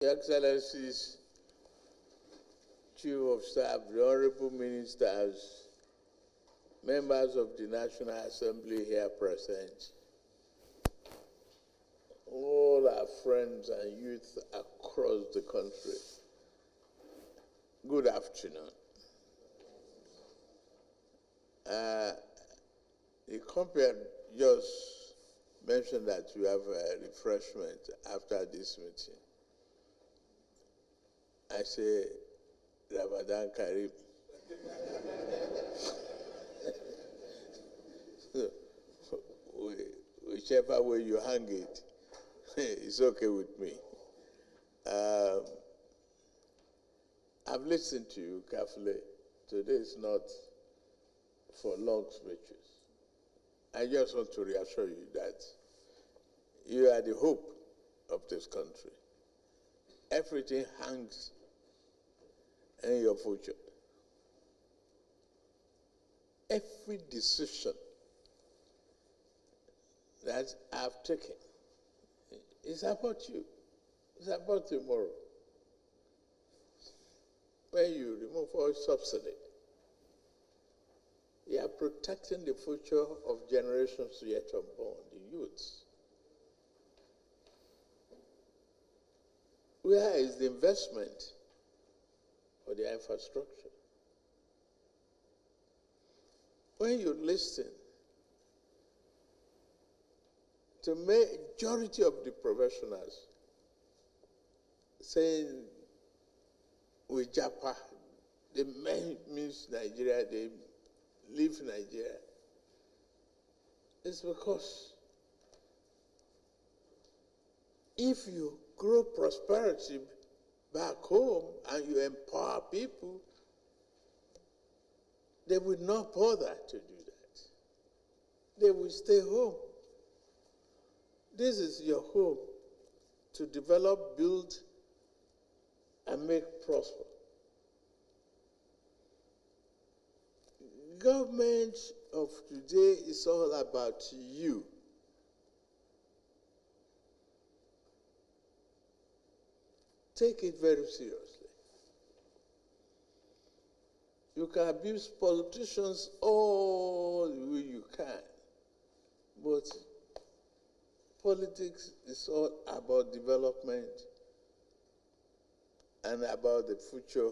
Your Excellencies, Chief of Staff, the Honorable Ministers, members of the National Assembly here present, all our friends and youth across the country, good afternoon. The company just mentioned that you have a refreshment after this meeting. I say, Ramadan Kareem. Whichever way you hang it, it's okay with me. I've listened to you carefully. Today is not for long speeches. I just want to reassure you that you are the hope of this country. Everything hangs in your future. Every decision that I've taken is about you. It's about tomorrow. When you remove all subsidy, you are protecting the future of generations yet unborn, the youths. Where is the investment for the infrastructure? When you listen to majority of the professionals saying with Japa, they means Nigeria, they leave Nigeria, it's because if you grow prosperity back home and you empower people, they would not bother to do that. They will stay home. This is your home to develop, build, and make prosper. Government of today is all about you. Take it very seriously. You can abuse politicians all the way you can, but politics is all about development and about the future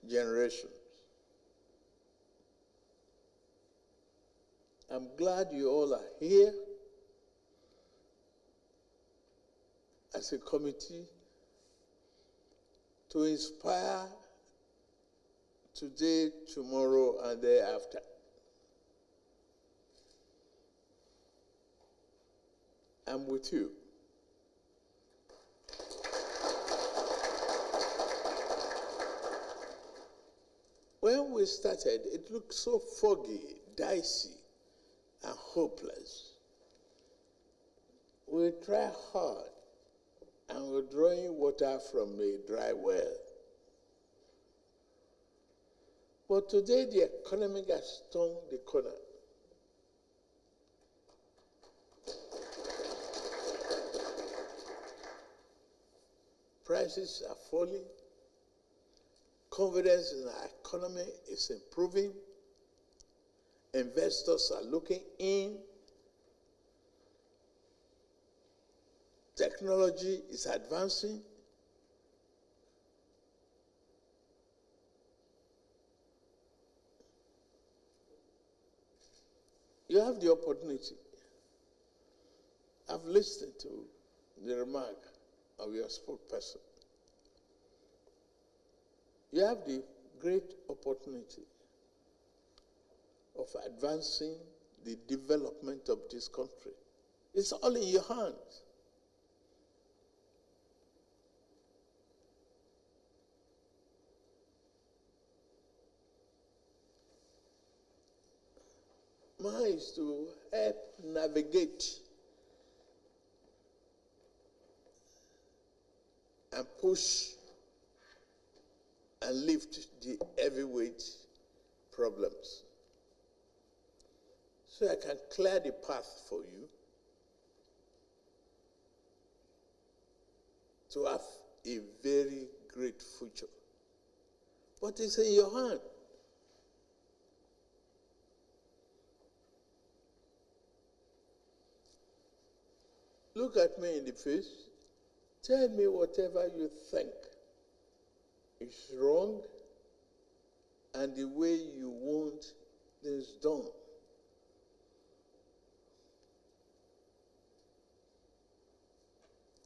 generations. I'm glad you all are here as a committee to inspire today, tomorrow, and the day after. I'm with you. When we started, it looked so foggy, dicey, and hopeless. We tried hard, and we're drawing water from a dry well. But today, the economy has turned the corner. Prices are falling. Confidence in our economy is improving. Investors are looking in. Technology is advancing. You have the opportunity. I've listened to the remark of your spokesperson. You have the great opportunity of advancing the development of this country. It's all in your hands. Mine is to help navigate and push and lift the heavyweight problems so I can clear the path for you to have a very great future. But it's in your hand. Look at me in the face. Tell me whatever you think is wrong and the way you want things done.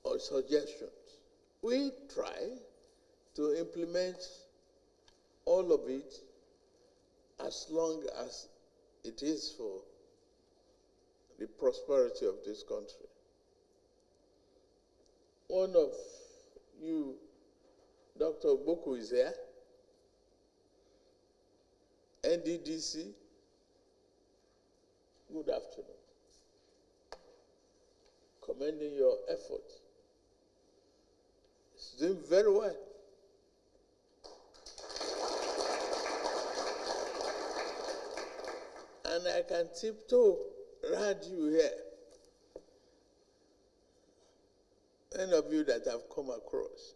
Or suggestions. We try to implement all of it as long as it is for the prosperity of this country. One of you, Dr. Boku, is here. NDDC, good afternoon. Commending your effort. It's doing very well. And I can tiptoe around you here. Any of you that have come across.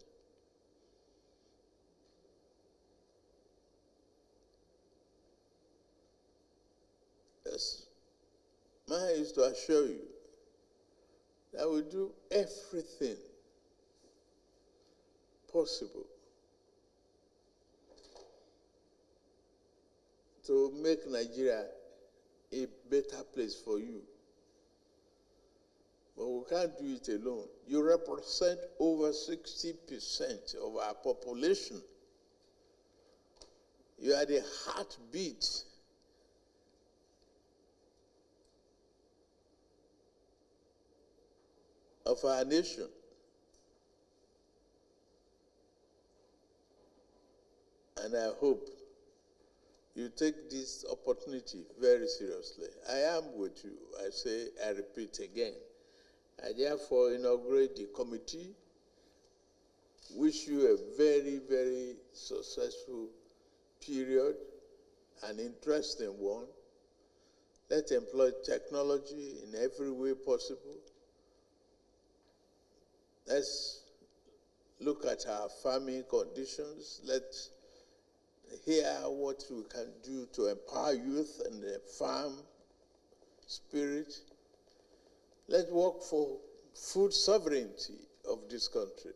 Yes. Mine is to assure you that we do everything possible to make Nigeria a better place for you. But we can't do it alone. You represent over 60% of our population. You are the heartbeat of our nation. And I hope you take this opportunity very seriously. I am with you. I repeat again. I therefore inaugurate the committee. Wish you a very, very successful period, an interesting one. Let's employ technology in every way possible. Let's look at our farming conditions. Let's hear what we can do to empower youth and the farm spirit. Let's work for food sovereignty of this country.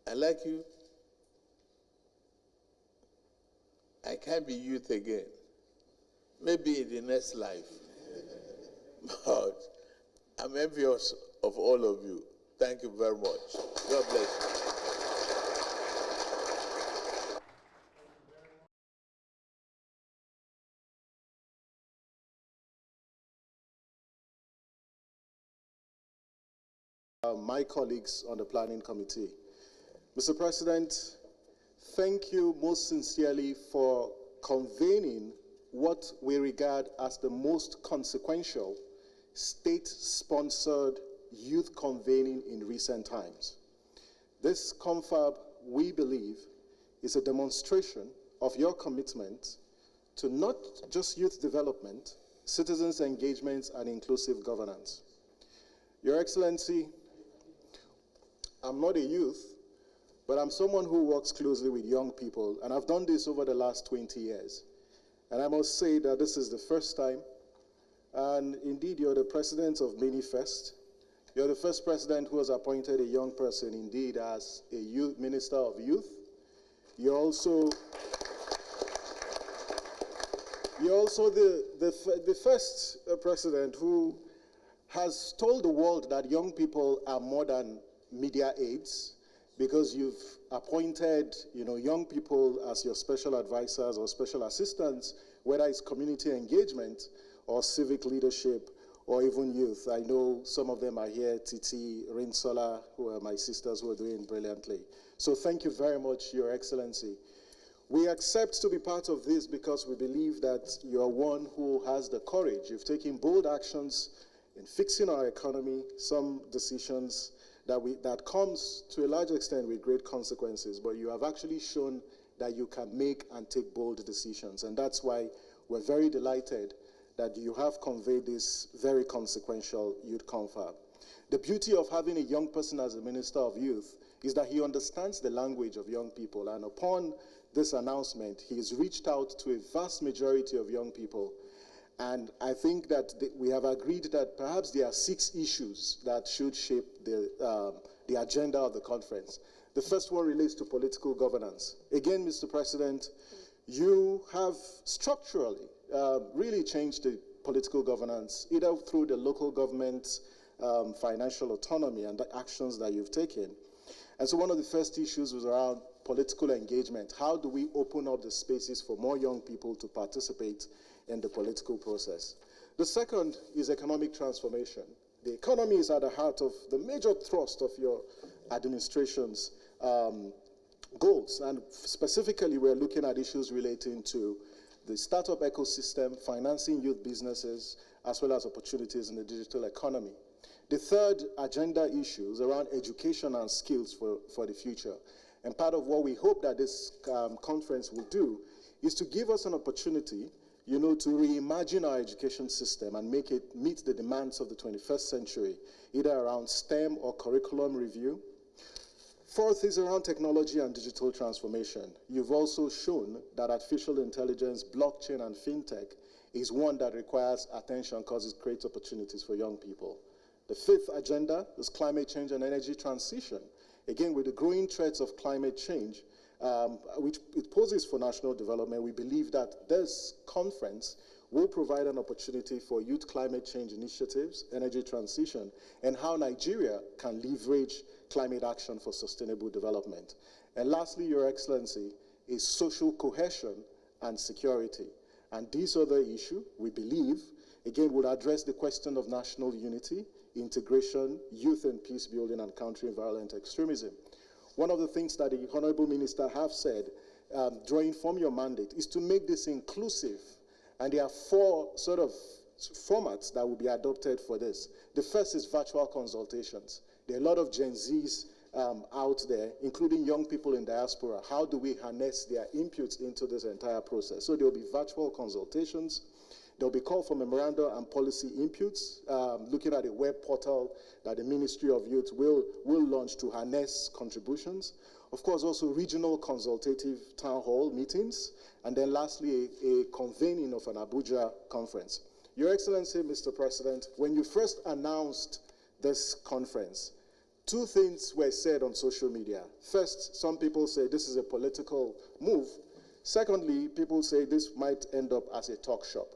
I like you. I can't be youth again. Maybe in the next life. But I'm envious of all of you. Thank you very much. God bless you. My colleagues on the planning committee. Mr. President, thank you most sincerely for convening what we regard as the most consequential state-sponsored youth convening in recent times. This confab, we believe, is a demonstration of your commitment to not just youth development, citizens' engagement, and inclusive governance. Your Excellency, I'm not a youth, but I'm someone who works closely with young people, and I've done this over the last 20 years. And I must say that this is the first time, and indeed you're the president of Minifest. You're the first president who has appointed a young person, indeed, as a youth minister of youth. You're also the first president who has told the world that young people are more than media aids, because you've appointed, young people as your special advisors or special assistants, whether it's community engagement or civic leadership or even youth. I know some of them are here, Titi, Rinsola, who are my sisters who are doing brilliantly. So thank you very much, Your Excellency. We accept to be part of this because we believe that you're one who has the courage. You've taken bold actions in fixing our economy, some decisions that comes to a large extent with great consequences, but you have actually shown that you can make and take bold decisions. And that's why we're very delighted that you have conveyed this very consequential youth confab. The beauty of having a young person as a Minister of Youth is that he understands the language of young people, and upon this announcement, he has reached out to a vast majority of young people. And I think that we have agreed that perhaps there are 6 issues that should shape the agenda of the conference. The first one relates to political governance. Again, Mr. President, you have structurally really changed the political governance, either through the local government financial autonomy and the actions that you've taken. And so one of the first issues was around political engagement. How do we open up the spaces for more young people to participate in the political process? The second is economic transformation. The economy is at the heart of the major thrust of your administration's goals. And specifically, we're looking at issues relating to the startup ecosystem, financing youth businesses, as well as opportunities in the digital economy. The third agenda issue is around education and skills for the future. And part of what we hope that this conference will do is to give us an opportunity, you know, to reimagine our education system and make it meet the demands of the 21st century, either around STEM or curriculum review. Fourth is around technology and digital transformation. You've also shown that artificial intelligence, blockchain, and fintech is one that requires attention because it creates opportunities for young people. The fifth agenda is climate change and energy transition. Again, with the growing threats of climate change, which it poses for national development, we believe that this conference will provide an opportunity for youth climate change initiatives, energy transition, and how Nigeria can leverage climate action for sustainable development. And lastly, Your Excellency, is social cohesion and security. And this other issue, we believe, again, would address the question of national unity, integration, youth and peace building, and countering violent extremism. One of the things that the Honorable Minister have said, drawing from your mandate, is to make this inclusive. And there are 4 sort of formats that will be adopted for this. The first is virtual consultations. There are a lot of Gen Zs out there, including young people in diaspora. How do we harness their inputs into this entire process? So there will be virtual consultations. There will be call for memoranda and policy inputs, looking at a web portal that the Ministry of Youth will launch to harness contributions. Of course, also regional consultative town hall meetings. And then lastly, a convening of an Abuja conference. Your Excellency, Mr. President, when you first announced this conference, 2 things were said on social media. First, some people say this is a political move. Secondly, people say this might end up as a talk shop.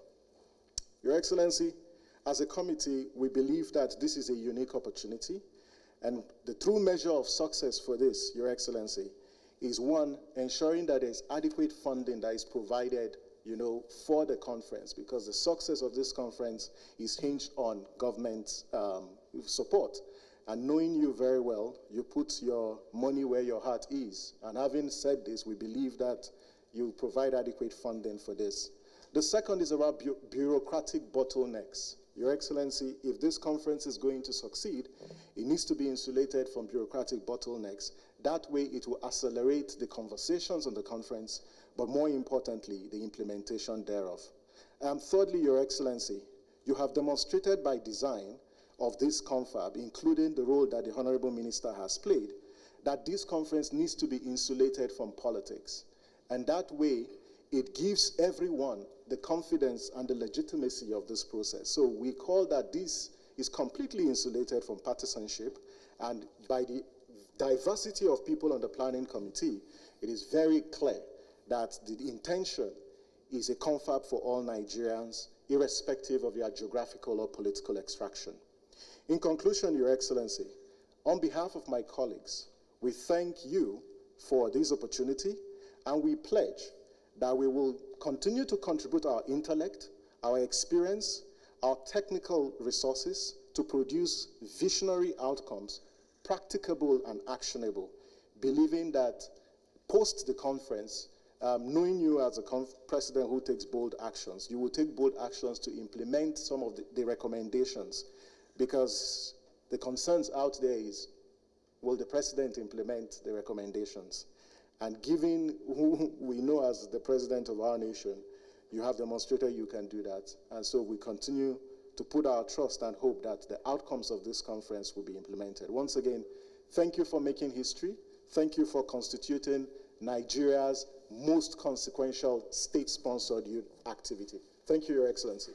Your Excellency, as a committee, we believe that this is a unique opportunity, and the true measure of success for this, Your Excellency, is 1, ensuring that there's adequate funding that is provided, you know, for the conference, because the success of this conference is hinged on government support. And knowing you very well, you put your money where your heart is. And having said this, we believe that you provide adequate funding for this. The second is about bureaucratic bottlenecks. Your Excellency, if this conference is going to succeed, it needs to be insulated from bureaucratic bottlenecks. That way, it will accelerate the conversations on the conference, but more importantly, the implementation thereof. Thirdly, Your Excellency, you have demonstrated by design of this confab, including the role that the Honorable Minister has played, that this conference needs to be insulated from politics. And that way, it gives everyone the confidence and the legitimacy of this process. So we call that this is completely insulated from partisanship, and by the diversity of people on the planning committee, it is very clear that the intention is a confab for all Nigerians, irrespective of their geographical or political extraction. In conclusion, Your Excellency, on behalf of my colleagues, we thank you for this opportunity, and we pledge that we will continue to contribute our intellect, our experience, our technical resources to produce visionary outcomes, practicable and actionable, believing that post the conference, knowing you as a president who takes bold actions, you will take bold actions to implement some of the recommendations, because the concerns out there is, will the president implement the recommendations? And given who we know as the president of our nation, You have demonstrated you can do that. And so we continue to put our trust and hope that the outcomes of this conference will be implemented. Once again, thank you for making history. Thank you for constituting Nigeria's most consequential state-sponsored youth activity. Thank you, Your Excellency.